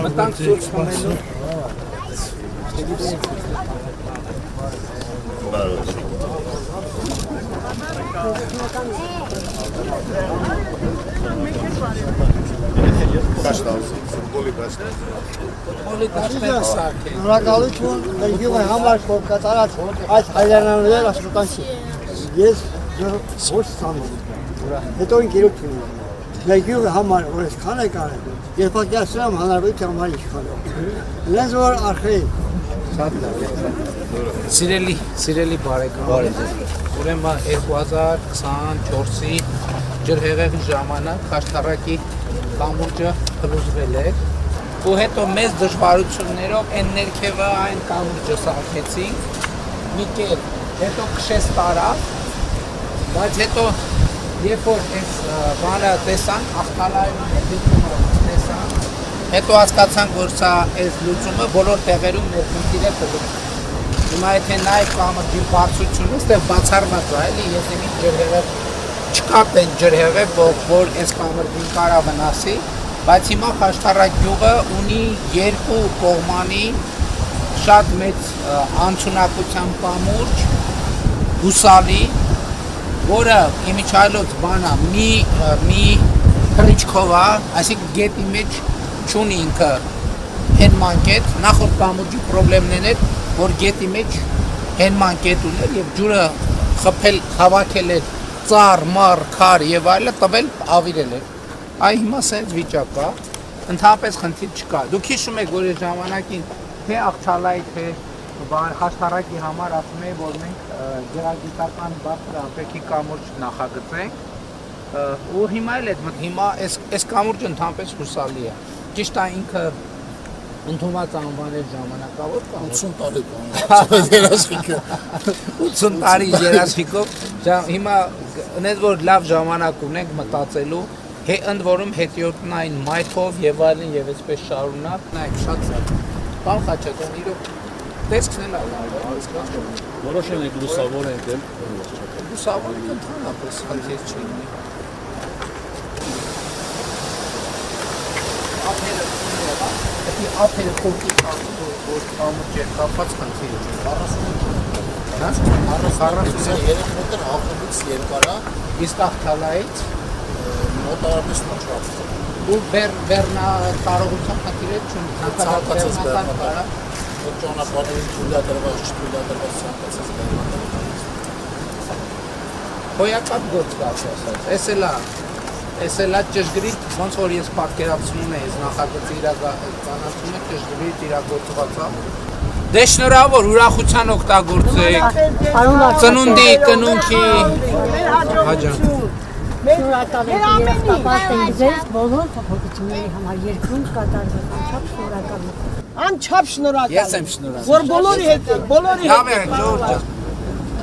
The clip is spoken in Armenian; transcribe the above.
Մտանք սուրճ խմելու։ Շնորհակալություն ներգյուղի համար, որ կատարած այս հայրենաներ աշխատանքի։ Ես ոչ ցանում։ Հետո ինքերություն ունեմ։ Ներգյուղի համար, որ այսքան է կարել, ես պատկերացնում եմ հանրապետության համար իշխանող։ Ինձ որ արխեի։ Շատ լավ։ Սիրելի բարեկամ։ Ուրեմն 2024-ի ջրհեղեղի ժամանակ Խաշտարակի կամուրջը փլուզվել է։ Ու հետո մեծ դժվարություններով այն ներքևը այն կամուրջը սարքեցինք։ Մի կերպ, հետո քշեց տարավ, բայց հետո երբ որ այս բանը տեսանք, աղտալայում դիտումը տեսանք, հետո հասկացանք, որ սա այս լուծումը բոլոր տեղերում ներքնքիր է փլուզում։ Հիմա եթե նայեք կամրջի բարձրությունը, այստեղ բացառված է, էլի, եթե մի ջրհեղեղ չկա տեն ջրհեղեղ, որ այս կամրջին կարա վնասի, բայց հիմա Խաշտարակ գյուղը ունի երկու կողմանի շատ մեծ անցունակության կամուրջ, հուսալի, որը իմիջայլոց բանա մի քրիչքով է, այսինքն գետի մեջ չունի ինքը հենման կետ, նախորդ կամուրջի պրոբլեմներն էր, որ գետի մեջ հենման կետ ուներ եւ ջուրը խփել, հավաքել էր ծառ, մառ, քար եւ այլը տվել ավիրել էր։ Այ հիմա սենց վիճակ կա, ընդհանրապես խնդիր չկա։ Դուք հիշում եք, որ այս ժամանակին թե Աղջալայի, թե Խաշտարակի համար ասում էի, որ մենք գերագիտական բարձր ապեքի կամուրջ նախագծենք, ու հիմա էլ այդ հիմա այս կամուրջը ընդհանրապես հուսալի է։ Ճիշտ է ինքը ընդունված անվաներ ժամանակավոր կա 80 տարի երաշխիքը 80 տարի երաշխիքով հիմա այնպես որ լավ ժամանակ ունենք մտածելու ընդ որում հետիոտնային մայթով եւ այլն եւ այսպես շարունակ նայեք շատ լավ բան Խաչատյան իրոք տեսքն էլ որոշել եք լուսավոր ենք էլ լուսավոր ընդհանրապես խնդիր չի Ապերը կողքի կամուրջ է կապված խնդիր է 43 մետր աղբից երկար է իսկ Աղթալայից մոտարապես մոչված ու բեռնա կարողության խնդիր է չունի ցանկացած բեռնա ճանապարհին թույլատրված չթույլատրված ցանկացած բեռնա հոյակապ գործ կա ասած Էս էլ է ճշգրիտ, ոնց որ ես պատկերացնում եմ, ես նախագծի իրականացումը ճշգրիտ իրագործված է։ Դե շնորհավոր, ուրախության օգտագործեք։ Ծնունդի, կնունքի հաջող։ Շնորհակալություն տապաստենք ձեզ բոլոր փոփոխությունների համար երկրում կատարված անչափ շնորհակալություն։ Անչափ շնորհակալ։ Ես եմ շնորհակալ։ Որ բոլորի հետ, բոլորի հետ։ Լավ է, Ժորժ ջան։